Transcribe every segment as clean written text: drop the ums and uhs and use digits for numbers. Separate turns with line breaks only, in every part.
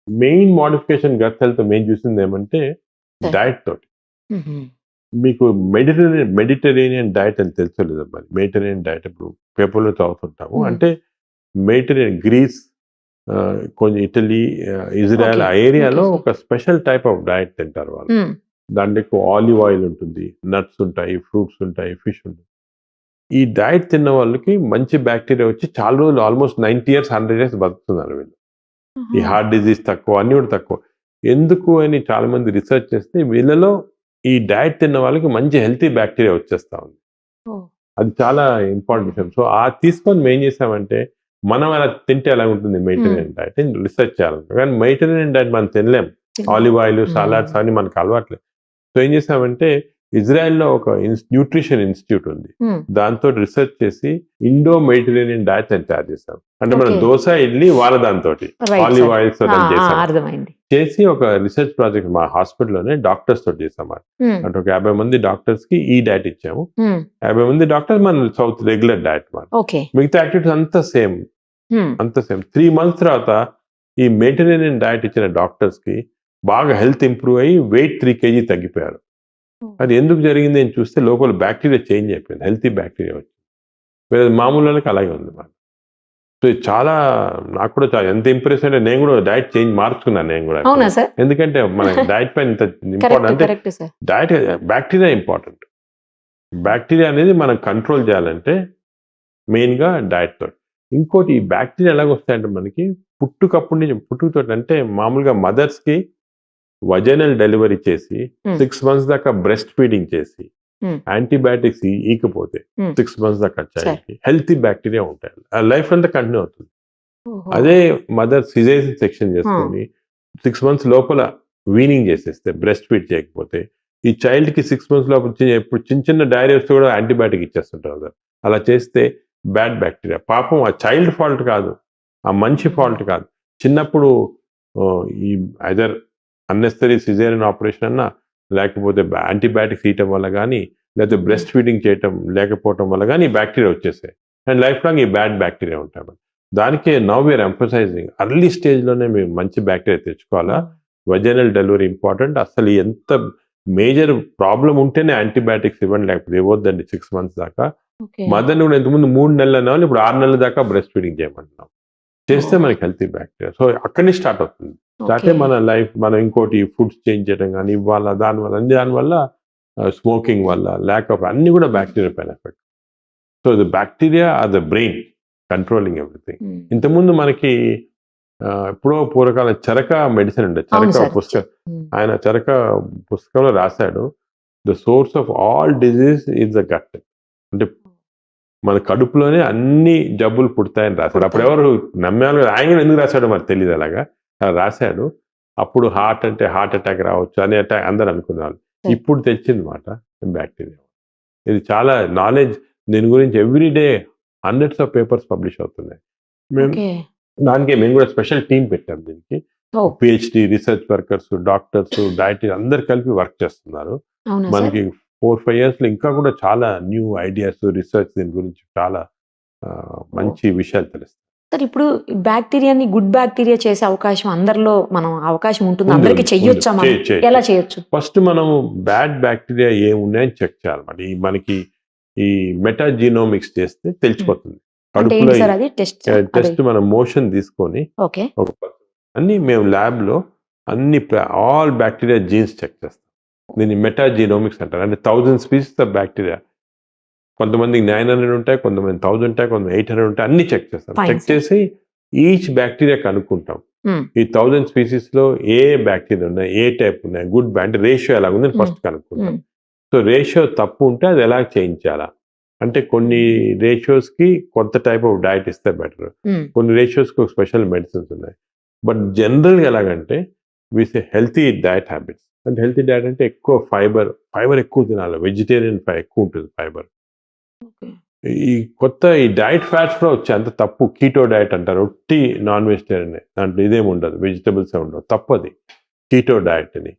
Main modification gut health main చూసింది ఏమంటే
సరే.
డైట్ తోటి.
హుహు.
మీకు మెడిటరేనియన్ డైట్ అని తెలుసో లేదో మరి. మెడిటరేనియన్ డైట్ ఇప్పుడు పేపర్‌లో చదువుతుంటాము.
హ్మ్.
అంటే మెడిటరేనియన్ గ్రీస్ కొంచెం ఇటలీ, ఇజ్రాయెల్
ఓకే.
ఆ ఏరియాలో
ఓకే సార్.
ఒక స్పెషల్ టైప్ ఆఫ్ డైట్ తింటారు వాళ్ళు.
హ్మ్.
దాంట్లో ఎక్కువ ఆలివ్ ఆయిల్ ఉంటుంది, నట్స్ ఉంటాయి, ఫ్రూట్స్ ఉంటాయి, ఫిష్ ఉంటుంది. ఈ డైట్ తిన్న వాళ్ళకి మంచి బాక్టీరియా వచ్చి చాలా రోజులు ఆల్మోస్ట్ 90 ఇయర్స్, 100 ఇయర్స్ బతుకుతున్నారు వీళ్ళు. ఈ
ఆహా!
హార్ట్ డిసీజ్ తక్కువ, అన్నీ కూడా తక్కువ. ఎందుకు అని చాలా మంది రిసర్చ్ చేస్తే వీళ్ళలో ఈ డైట్ తిన్న వాళ్ళకి మంచి హెల్తీ బాక్టీరియా వచ్చేస్తా ఉంది.
ఓహ్!
అది చాలా ఇంపార్టెంట్ విషయం. సో, తీసుకొని మేం చేసామంటే, మనం అలా తింటే ఎలాగుంటుంది
హ్మ్.
మెడిటరేనియన్ డైట్ అని రిసర్చ్ చేయాలనుకున్నాం. కానీ మెడిటరేనియన్ డైట్ మనం తినలేం. ఆలివ్ ఆయిల్, సలాడ్స్
హ్మ్.
అవన్నీ మనకు అలవాట్లేదు. సో, ఏం చేసామంటే ఇజ్రాయెల్‌లో ఒక న్యూట్రిషన్ ఇన్‌స్టిట్యూట్ ఉంది.
హ్మ్.
దాంతోటి రిసర్చ్ చేసి ఇండో మెడిటరేనియన్ డైట్ అని తయారు చేసాం. అంటే మనం
ఓకే.
దోస, ఇడ్లీ వాళ్ళ దాంతోటి.
Right
olive
sir.
ఆయిల్స్
ఆ!
తోటి
ఆ!
చేసాం.
అర్థమైంది.
చేసి ఒక రిసర్చ్ ప్రాజెక్ట్ మా హాస్పిటల్‌లోనే డాక్టర్స్ తోటి చేసాం.
హ్మ్.
అంటే ఒక 50 మంది డాక్టర్స్‌కి ఈ డైట్ ఇచ్చాము.
హ్మ్.
50 మంది డాక్టర్స్ మన రెగ్యులర్ డైట్ మాట.
ఓకే.
మిగతా యాక్టివిటీస్ అంతా సేమ్.
హ్మ్.
అంతా సేమ్. 3 మంత్స్ తర్వాత ఈ మెడిటరేనియన్ డైట్ ఇచ్చిన డాక్టర్స్‌కి బాగా హెల్త్ ఇంప్రూవ్ అయ్యి వెయిట్ 3 కేజీ తగ్గిపోయారు. అది ఎందుకు జరిగింది అని చూస్తే లోపల బాక్టీరియా చేంజ్ అయిపోయింది. హెల్తీ బాక్టీరియా వచ్చింది. వేరే మామూలు వాళ్ళకి అలాగే ఉంది మాట. సో, ఇది చాలా నాకు కూడా ఎంత ఇంప్రెస్ అంటే నేను కూడా డైట్ మార్చుకున్నాను నేను కూడా
అవునా
ఇప్పుడు.
సార్?
ఎందుకంటే మన డైట్ పైన ఇంత ఇంపార్టెంట్
కరెక్ట్.
అంటే
correct sir.
Diet bacteria important. Bacteria అనేది మనం కంట్రోల్ చేయాలంటే మెయిన్‌గా డైట్ తోటి. ఇంకోటి ఈ బాక్టీరియా ఎలాగొస్తాయంటే మనకి పుట్టుకతోటి అంటే మామూలుగా మదర్స్‌కి వజైనల్ డెలివరీ చేసి
హ్మ్.
6 మంత్స్ దాకా బ్రెస్ట్ ఫీడింగ్ చేసి
హ్మ్.
యాంటీబయాటిక్స్ ఈకపోతే
హ్మ్.
6 మంత్స్ దాకా
సరే.
చైల్డ్‌కి హెల్తీ బాక్టీరియా ఉంటాయి. ఆ లైఫ్ అంతా కంటిన్యూ అవుతుంది.
ఓహో!
అదే మదర్ సిజేరియన్ సెక్షన్
ఆ!
చేసుకొని 6 మంత్స్ లోపల వీనింగ్ చేసేస్తే బ్రెస్ట్ ఫీడ్ చేయకపోతే ఈ చైల్డ్‌కి 6 మంత్స్ లోపల ఇప్పుడు చిన్న చిన్న డయేరియా వస్తే కూడా యాంటీబయాటిక్ ఇచ్చేస్తుంటారు కదా! అలా చేస్తే బ్యాడ్ బాక్టీరియా. పాపం ఆ చైల్డ్ ఫాల్ట్ కాదు. ఆ మనిషి ఫాల్ట్ కాదు. చిన్నప్పుడు ఈ ఐదర్ అన్నెసెసరీ సిజేరియన్ ఆపరేషన్ అన్నా, లేకపోతే యాంటీబయాటిక్స్ ఇయటం వల్ల గానీ, లేకపోతే
హ్మ్.
బ్రెస్ట్ ఫీడింగ్ చేయటం లేకపోవటం వల్ల గానీ, ఈ బాక్టీరియా వచ్చేసాయి. అండ్ లైఫ్ లాంగ్ ఈ బ్యాడ్ బాక్టీరియా ఉంటాయి. దానికే now we are emphasizing early స్టేజ్‌లోనే మేము మంచి బాక్టీరియా తెచ్చుకోవాలా.
హ్మ్.
Vaginal delivery important. అసలు ఎంత మేజర్ ప్రాబ్లమ్ ఉంటేనే యాంటీబయాటిక్స్ ఇవ్వండి. లేకపోతే ఇవ్వొద్దండి 6 మంత్స్ దాకా.
ఓకే.
మదర్‌ని కూడా ఇంతకుముందు 3 నెలలు అనేవాళ్ళు. ఇప్పుడు 6 నెలల దాకా బ్రెస్ట్ ఫీడింగ్ చేయమంటున్నాం. చేస్తే
ఓహ్!
మనకి హెల్తీ బాక్టీరియా. సో, అక్కడి నుంచి స్టార్ట్ అవుతుంది. Start
okay.
అయ్యి మన లైఫ్ మనం ఇంకోటి ఫుడ్స్ చేంజ్ చేయడం గానీ, ఇవ్వాలా దానివల్ల దానివల్ల స్మోకింగ్ వల్ల, ల్యాక్ ఆఫ్ అన్నీ కూడా బాక్టీరియా పైన effect. So, the bacteria are the brain controlling everything.
Hmm.
ఇంతకుముందు మనకి ఎప్పుడో పూర్వకాలం చరక మెడిసిన్ ఉండేది.
అవును
చరక
సార్. హ్మ్.
ఆయన చరక పుస్తకంలో రాసాడు. The source of all disease is the gut. అంటే మన కడుపులోనే అన్ని జబ్బులు పుడతాయని రాసాడు.
పుడతాయి.
అప్పుడెవరు నమ్మేవాళ్ళు కాదు. ఆయన కూడా ఎందుకు రాసాడో మరి తెలీదు అలాగా. అలా రాసాడు. అప్పుడు హార్ట్ అటాక్ రావచ్చు అని అందరూ అనుకునేవాళ్ళు.
సరే.
ఇప్పుడు తెచ్చింది మాట బాక్టీరియా. ఇది చాలా నాలెడ్జ్ దీని గురించి every day hundreds of papers publish అవుతున్నాయి. మేము
ఓకే.
మేము కూడా స్పెషల్ టీమ్ పెట్టాం దీనికి.
Oh!
PhD research workers, doctors, dietitian అందరూ కలిపి వర్క్ చేస్తున్నారు.
అవునా సార్?
మనకి 4, 5 ఇయర్స్‌లో ఇంకా కూడా చాలా న్యూ ఐడియాస్, రిసర్చ్ దీని గురించి చాలా
ఓహ్!
మంచి విషయాలు తెలుస్తాయి.
సార్ ఇప్పుడు బాక్టీరియాని గుడ్ బాక్టీరియా చేసే అవకాశం అందరిలో అవకాశం ఉంటుందా?
ఉంది.
అందరికి
ఉంది. ఉంది.
చెయ్యొచ్చా మనం? ఎలా చేయొచ్చు?
ఫస్ట్ మనం బ్యాడ్ బాక్టీరియా ఏమున్నాయని చెక్ చేయాలన్నమాట. మనకి ఈ మెటాజీనోమిక్స్ చేస్తే
హ్మ్.
తెలిసిపోతుంది.
అంటే
కడుపులో
ఏంటి సార్ అది టెస్ట్? అదే.
టెస్ట్ మనం మోషన్ తీసుకొని
ఓకే.
ఒక అన్నీ మేము ల్యాబ్‌లో అన్ని ఆల్ బాక్టీరియా జీన్స్ చెక్ చేస్తాం. దీన్ని మెటాజీనోమిక్స్ అంటారు. అంటే 1000 స్పీసీస్ ఆఫ్ బాక్టీరియా. కొంతమందికి 900 ఉంటాయి, కొంతమంది 1000 ఉంటాయి, కొంతమంది 800 ఉంటాయి. అన్నీ చెక్ చేస్తాం.
Fine
check
sir.
చేసి ఈచ్ బాక్టీరియా కనుక్కుంటాం.
హ్మ్.
ఈ 1000 స్పీసీస్‌లో ఏ బాక్టీరియా ఉన్నాయి, ఏ టైప్ ఉన్నాయి, గుడ్ అంటే రేషియో ఎలాగుందని
హ్మ్.
ఫస్ట్ కనుక్కుంటాం.
హ్మ్.
సో, రేషియో తప్పు ఉంటే అది ఎలా చేంచాలా? అంటే కొన్ని రేషియోస్‌కి కొంత టైప్ ఆఫ్ డైట్ ఇస్తే బెటర్.
హ్మ్.
కొన్ని రేషియోస్‌కి ఒక స్పెషల్ మెడిసిన్స్ ఉన్నాయి. బట్ జనరల్‌గా ఎలాగంటే వి సే హెల్తీ డైట్ హ్యాబిట్స్. అంటే హెల్తీ డైట్ అంటే ఎక్కువ ఫైబర్ ఎక్కువ తినాలి. వెజిటేరియన్ ఎక్కువ ఉంటుంది ఫైబర్.
ఓకే.
ఈ డైట్ ఫ్యాట్స్ కూడా వచ్చాయి. అంత తప్పు. కీటో డైట్ అంటారు. ఒట్టి నాన్ వెజిటేరియనే. దాంట్లో ఇదేమి ఉండదు. వెజిటబుల్సే ఉండవు. తప్పది. కీటో డైట్ అని.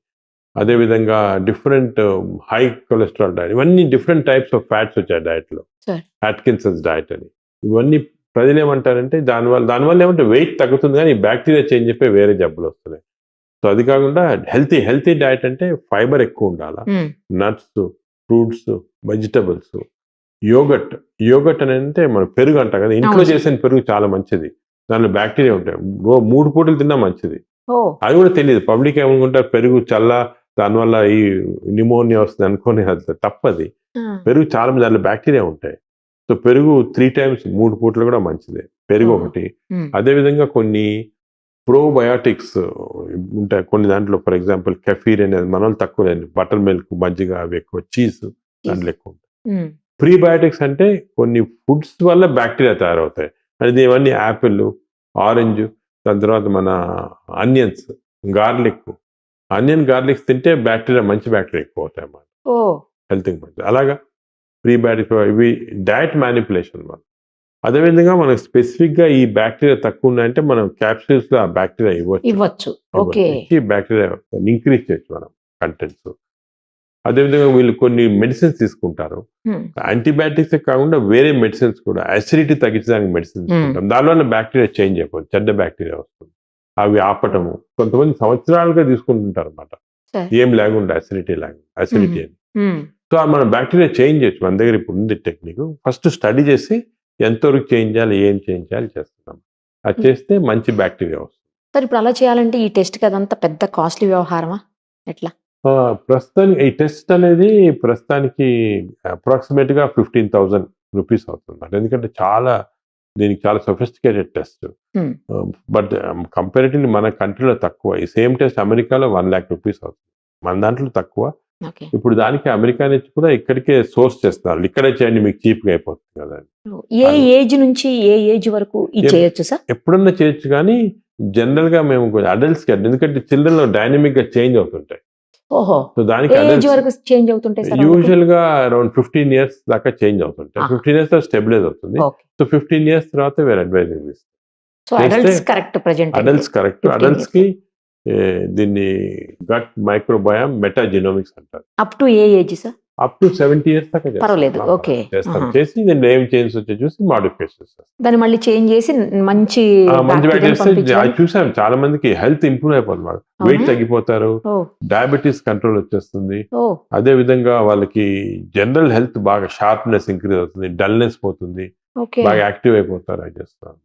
అదేవిధంగా డిఫరెంట్ హై కొలెస్ట్రాల్ డైట్. ఇవన్నీ డిఫరెంట్ టైప్స్ ఆఫ్ ఫ్యాట్స్ వచ్చాయి డైట్‌లో.
సార్.
అట్కిన్సన్స్ డైట్ అని. ఇవన్నీ ప్రజలు ఏమంటారంటే దానివల్ల ఏమంటే వెయిట్ తగ్గుతుంది, కానీ ఈ బ్యాక్టీరియా చేంజ్ అయిపోయి వేరే జబ్బులు వస్తున్నాయి. సో అది కాకుండా హెల్తీ డైట్ అంటే ఫైబర్ ఎక్కువ ఉండాలా, నట్స్, ఫ్రూట్స్, వెజిటబుల్స్, యోగట్ అని అంటే మనం పెరుగు అంటాం కదా, ఇంట్లో చేసిన పెరుగు చాలా మంచిది, దానిలో బ్యాక్టీరియా ఉంటాయి, 3 పూటలు తిన్నా మంచిది. అది కూడా తెలియదు, పబ్లిక్ ఏమనుకుంటారు పెరుగు దానివల్ల ఈ న్యూమోనియా వస్తుంది అనుకోని, అది తప్పది. పెరుగు చాలా మంది దానిలో బ్యాక్టీరియా ఉంటాయి. సో పెరుగు 3 times 3 పూటలు కూడా మంచిదే, పెరుగు ఒకటి. అదేవిధంగా కొన్ని ప్రోబయాటిక్స్ ఉంటాయి కొన్ని దాంట్లో, ఫర్ ఎగ్జాంపుల్ కెఫీర్ అనేది మన వాళ్ళు తక్కువ, బటర్ మిల్క్, మజ్జిగ అవి ఎక్కువ, చీజ్ దాంట్లో ఎక్కువ ఉంటాయి. ప్రీబయాటిక్స్ అంటే కొన్ని ఫుడ్స్ వల్ల బ్యాక్టీరియా తయారవుతాయి, అది ఇవన్నీ యాపిల్, ఆరెంజ్, దాని తర్వాత మన ఆనియన్స్, గార్లిక్స్ తింటే మంచి బ్యాక్టీరియా ఎక్కువ అవుతాయి అన్నమాట, హెల్త్కి మంచిది. అలాగా ప్రీబయాటిక్స్ ఇవి డయట్ మ్యానిపులేషన్ వల్ల. అదేవిధంగా మనకు స్పెసిఫిక్ గా ఈ బ్యాక్టీరియా తక్కువ ఉన్నాయంటే మనం క్యాప్సూల్స్ లో ఆ బ్యాక్టీరియా ఇవ్వచ్చు, బ్యాక్టీరియా ఇంక్రీజ్ చేయొచ్చు మనం కంటెంట్స్. అదేవిధంగా వీళ్ళు కొన్ని మెడిసిన్స్ తీసుకుంటారు, యాంటీబయాటిక్స్ కాకుండా వేరే మెడిసిన్స్ కూడా, అసిడిటీ తగ్గించడానికి మెడిసిన్ తీసుకుంటాం, దానివల్ల బ్యాక్టీరియా చేంజ్ అయిపోతుంది, చెడ్డ బ్యాక్టీరియా వస్తుంది, అవి ఆపటము. కొంతమంది సంవత్సరాలుగా తీసుకుంటుంటారు అనమాట, ఏం లేకుండా అసిడిటీ అని. సో మనం బ్యాక్టీరియా చేంజ్ చేయొచ్చు, మన దగ్గర ఇప్పుడు ఉంది టెక్నిక్. ఫస్ట్ స్టడీ చేసి ఎంతవరకు చేంజ్ చేయాలి, ఏం చేంజ్ చేయాలి చేస్తున్నాం, అది చేస్తే మంచి బ్యాక్టీరియా వస్తుంది.
సార్ ఇప్పుడు అలా చేయాలంటే ఈ టెస్ట్ అదంతా పెద్ద కాస్ట్లీ వ్యవహారమా ఎట్లా?
ప్రస్తుతానికి ఈ టెస్ట్ అనేది అప్రాక్సిమేట్ గా 15,000 రూపీస్ అవుతుంది, ఎందుకంటే దీనికి చాలా సొఫిస్టికేటెడ్ టెస్ట్. బట్ కంపారిటివ్లీ మన కంట్రీలో తక్కువ. ఈ సేమ్ టెస్ట్ అమెరికాలో 1 lakh రూపీస్ అవుతుంది, మన దాంట్లో తక్కువ. ఇప్పుడు దానికి అమెరికా నుంచి కూడా ఇక్కడికే సోర్స్ చేస్తున్నారు, ఇక్కడే చేయండి మీకు చీప్ గా అయిపోతుంది కదా.
ఏ ఏజ్ నుంచి ఏ ఏజ్ వరకు చేయొచ్చు సార్? ఎప్పుడన్నా
చేయొచ్చు, కానీ జనరల్ గా మేము అడల్ట్స్ కి, ఎందుకంటే చిల్డ్రన్ లో డైనమిక్ గా చేంజ్ అవుతుంటాయి. సో దానికి యూజువల్ గా అరౌండ్ 15 years దాకా చేంజ్ అవుతుంటాయి. 15 years తర్వాత స్టెబిలైజ్ అవుతుంది. సో 15 years తర్వాత వేరే అడ్వైజింగ్ ఇస్తాం. Adults correct. అడల్ట్స్ కి దీన్ని గట్ మైక్రోబయామ్ మెటాజినోమిక్స్ అంటారు.
Up to A age sir?
Up to 70 years దాకా
చేస్తాం.
చేసి దీన్ని ఏం చేంజ్ వచ్చే చూసి మాడిఫికేషన్ చేస్తాం,
దాన్ని మళ్ళీ చేంజ్ చేసి మంచి
చూసాం. చాలా మందికి హెల్త్ ఇంప్రూవ్ అయిపోతుంది, వెయిట్ తగ్గిపోతారు, డయాబెటీస్ కంట్రోల్ వచ్చేస్తుంది. అదే విధంగా వాళ్ళకి జనరల్ హెల్త్ బాగా షార్ప్నెస్ ఇంక్రీజ్ అవుతుంది, డల్నెస్ పోతుంది, బాగా యాక్టివ్ అయిపోతారు. అది చేస్తాం.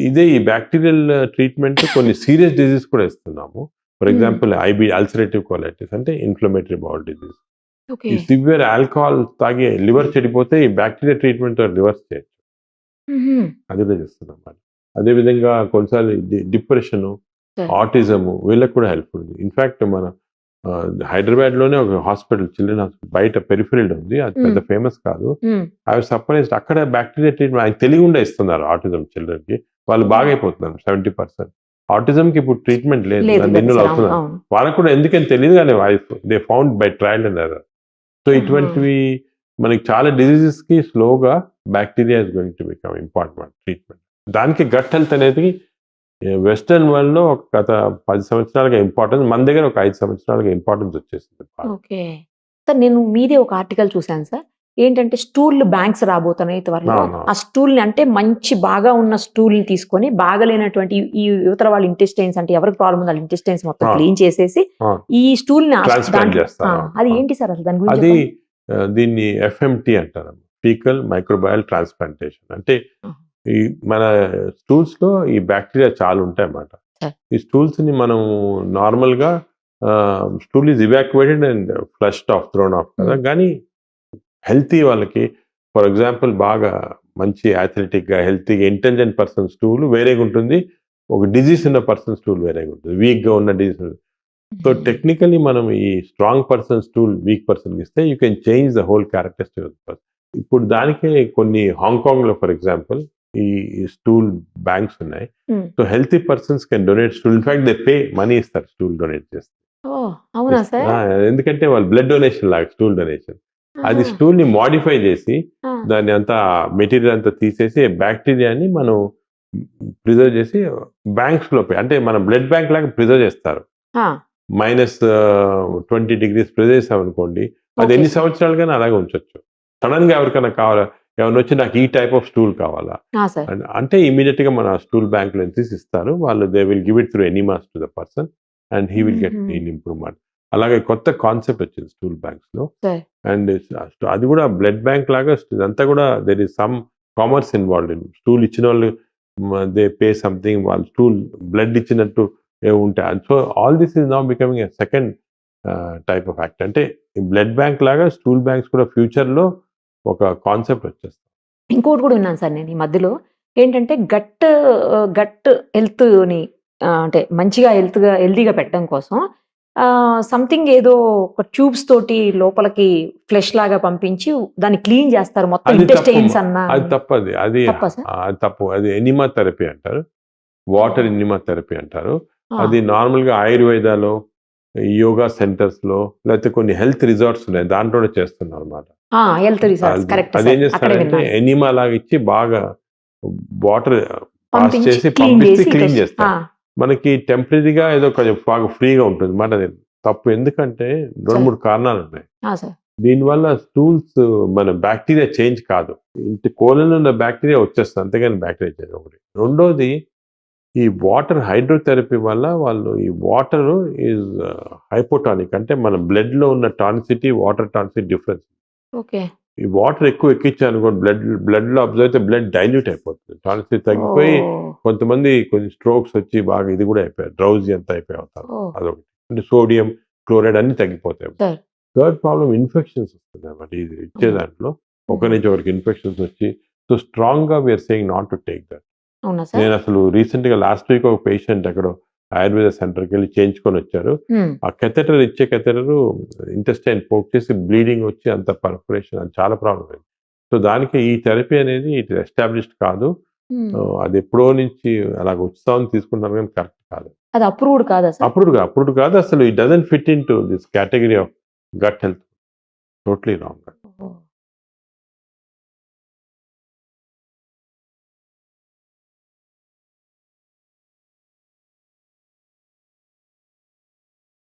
ఇదే ఈ బ్యాక్టీరియల్ ట్రీట్మెంట్ కొన్ని సీరియస్ డిజీజ్ కూడా ఇస్తున్నాము. ఫర్ ఎగ్జాంపుల్ అల్సరేటివ్ కోలైటిస్ అంటే ఇన్ఫ్లమేటరీ బౌల్ డిజీజ్. ఈ సివియర్ ఆల్కహాల్ తాగి లివర్ చెడిపోతే ఈ బ్యాక్టీరియా ట్రీట్మెంట్ రివర్స్ చేయొచ్చు, అది కూడా చేస్తున్నాం. అదే విధంగా కొన్నిసార్లు డిప్రెషన్, ఆటిజం వీళ్ళకి కూడా హెల్ప్ఫుల్ ఉంది. ఇన్ఫాక్ట్ మన హైదరాబాద్ లోనే ఒక హాస్పిటల్, చిల్డ్రన్ హాస్పిటల్ బయట పెరిఫెరల్ ఉంది, అది పెద్ద ఫేమస్ కాదు. అవి సర్ప్రైజ్డ్, అక్కడ బ్యాక్టీరియా ట్రీట్మెంట్ ఆయన తెలియకుండా ఇస్తున్నారు ఆటిజం చిల్డ్రన్ కి, వాళ్ళు బాగా అయిపోతున్నారు. 70% ఆటిజం కి ఇప్పుడు ట్రీట్మెంట్ లేదు, నిన్నులు అవుతున్నారు. వాళ్ళకు కూడా ఎందుకని తెలియదు, కానీ they found by trial and error. So ఇటువంటివి మనకి చాలా డిజీజెస్ కి స్లోగా bacteria is going to become important treatment. దానికి గట్ హెల్త్ అనేది వెస్టర్న్ వరల్డ్ లో ఒక గత 10 సంవత్సరాలుగా ఇంపార్టెన్స్, మన దగ్గర ఒక 5 సంవత్సరాలుగా ఇంపార్టెన్స్ వచ్చేసింది.
ఓకే సార్, నేను మీదే ఒక ఆర్టికల్ చూసాను సార్, ఏంటంటే స్టూల్ బ్యాంక్స్ రాబోతున్నాయి త్వరలో. ఆ స్టూల్ ని అంటే మంచి బాగా ఉన్న స్టూల్ ని తీసుకొని బాగలేనటువంటి ఈ యువతల వాళ్ళ ఇంటెస్టైన్స్ అంటే ఎవరికి ప్రాబ్లం ఉంది వాళ్ళ ఇంటెస్టైన్స్ మొత్తం క్లీన్ చేసేసి ఈ స్టూల్ ని అది ఏంటి సార్ అసలు దాని గురించి?
దీన్ని FMT అంటారు, ఫీకల్ మైక్రోబయల్ ట్రాన్స్ప్లాంటేషన్. అంటే ఈ మన స్టూల్స్ లో ఈ బ్యాక్టీరియా చాలా ఉంటాయి అన్నమాట. ఈ స్టూల్స్ ని మనం నార్మల్ గా stool is evacuated and flushed off, thrown off కదా. కానీ హెల్తీ వాళ్ళకి, ఫర్ ఎగ్జాంపుల్ బాగా మంచి అథ్లెటిక్ గా హెల్తీగా ఇంటెలిజెంట్ పర్సన్ స్టూల్ వేరేగా ఉంటుంది, ఒక డిజీజ్ ఉన్న పర్సన్ స్టూల్ వేరేగా ఉంటుంది, వీక్ గా ఉన్న డిజీజ్. సో టెక్నికలీ మనం ఈ strong person stool weak person ఇస్తే you can change the whole characteristic of the person. ఇప్పుడు దానికే కొన్ని హాంకాంగ్ లో ఫర్ ఎగ్జాంపుల్ ఈ స్టూల్ బ్యాంక్స్ ఉన్నాయి. So healthy persons can donate stool, in fact they pay money ఇస్తారు స్టూల్ డొనేట్ చేస్తే. ఎందుకంటే వాళ్ళు బ్లడ్ డొనేషన్ లాగా స్టూల్ డొనేషన్, అది స్టూల్ ని మాడిఫై చేసి దాన్ని అంతా మెటీరియల్ అంతా తీసేసి బ్యాక్టీరియాని మనం ప్రిజర్వ్ చేసి బ్యాంక్స్ లో, అంటే మన బ్లడ్ బ్యాంక్ లాగా ప్రిజర్వ్ చేస్తారు. -20 degrees ప్రిజర్వ్ చేసాం అనుకోండి, అది ఎన్ని సంవత్సరాలుగానే అలాగే ఉంచొచ్చు. సడన్ గా ఎవరికైనా కావాలా, ఎవరైనా వచ్చి నాకు ఈ టైప్ ఆఫ్ స్టూల్ కావాలా
సార్
అంటే ఇమీడియట్ గా మన స్టూల్ బ్యాంక్ లో తీసి ఇస్తారు వాళ్ళు. They will give it through enemas to the person and he will get nil improvement. అలాగే కొత్త కాన్సెప్ట్ వచ్చింది స్టూల్ బ్యాంక్స్ లో.
సార్
అండ్ అది కూడా బ్లడ్ బ్యాంక్ లాగా ఇదంతా కూడా there is some commerce involved in. Stool ఇచ్చిన వాళ్ళు దే పే సంథింగ్, వాళ్ళు స్టూల్ బ్లడ్ ఇచ్చినట్టు ఉంటాయి. So all this is now becoming a second type of act. అంటే బ్లడ్ బ్యాంక్ లాగా స్టూల్ బ్యాంక్స్ కూడా ఫ్యూచర్ లో ఒక కాన్సెప్ట్ వచ్చేస్తుంది.
ఇంకోటి కూడా విన్నాను సార్ నేను ఈ మధ్యలో ఏంటంటే గట్ హెల్త్ని అంటే మంచిగా హెల్తీగా పెట్టడం కోసం సంథింగ్ ఏదో ఒక ట్యూబ్స్ తోటి లోపలికి ఫ్లెష్ లాగా పంపించి దాన్ని క్లీన్ చేస్తారు మొత్తం
అది
ఇంటెస్టైన్స్
తప్పు.
అన్న
అది తప్పది. అది
తప్పా సార్?
అది తప్పు. అది ఎనిమా థెరపీ అంటారు, వాటర్ ఎనిమా థెరపీ అంటారు. అది నార్మల్ గా ఆయుర్వేదాలో, యోగా సెంటర్స్ లో, లేకపోతే కొన్ని హెల్త్ రిసార్ట్స్ ఉన్నాయి దాంట్లో చేస్తున్నారు అనమాట.
హెల్త్ రిసార్ట్స్ కరెక్ట్
అదేం చేస్తారంటే ఎనిమా లాగా ఇచ్చి బాగా వాటర్ పాస్ చేసి
క్లీన్
పంపిస్తే
చేసి
క్లీన్ చేస్తారు. మనకి టెంపరీగా ఏదో కొంచెం బాగా ఫ్రీగా ఉంటుంది మాట. అది తప్పు. ఎందుకంటే 2-3 కారణాలు ఉన్నాయి
సార్.
దీనివల్ల. స్టూల్స్ మన బ్యాక్టీరియా చేంజ్ కాదు, ఇంటి కోలలో ఉన్న బ్యాక్టీరియా వచ్చేస్తుంది, అంతేగాని బ్యాక్టీరియా చేంజ్ ఒకటి. రెండోది ఈ వాటర్ హైడ్రోథెరపీ వల్ల వాళ్ళు ఈ వాటర్ ఈజ్ హైపోటానిక్. అంటే మన బ్లడ్ లో ఉన్న tonicity, water tonicity difference.
Okay.
ఈ వాటర్ ఎక్కువ ఎక్కించాను బ్లడ్ లో అబ్జర్వ్ అయితే బ్లడ్ డైల్యూట్ అయిపోతుంది, టానిసిటీ తగ్గిపోయి కొంతమంది కొన్ని స్ట్రోక్స్ వచ్చి బాగా ఇది కూడా అయిపోయారు, డ్రౌజీ అంతా అయిపోయి అవుతారు. అదొకటి. అంటే సోడియం, క్లోరైడ్ అన్ని తగ్గిపోతాయి. థర్డ్ ప్రాబ్లం ఇన్ఫెక్షన్స్ వస్తుంది అన్నమాట. ఇది ఇచ్చే దాంట్లో ఒక నుంచి ఒకరికి ఇన్ఫెక్షన్స్ వచ్చి. సో స్ట్రాంగ్ గా we're saying not to take that. నేను అసలు రీసెంట్ గా లాస్ట్ వీక్ ఒక పేషెంట్ అక్కడ ఆయుర్వేద సెంటర్కి వెళ్ళి చేయించుకొని వచ్చారు. ఆ కెథెటర్ ఇచ్చే కెథెటర్ ఇంటెస్టైన్ పోక్ చేసి బ్లీడింగ్ వచ్చి అంత పర్ఫరేషన్, అది చాలా ప్రాబ్లం అయింది. సో దానికి ఈ థెరపీ అనేది ఇట్ ఎస్టాబ్లిష్డ్ కాదు. అది ఎప్పుడో నుంచి అలాగ ఉత్సాహం తీసుకుంటారు కానీ కరెక్ట్ కాదు.
అది అప్రూవ్డ్ కాదా సార్?
అప్రూవ్డ్ కాదు అసలు. It doesn't fit in to this category of gut health. Totally wrong.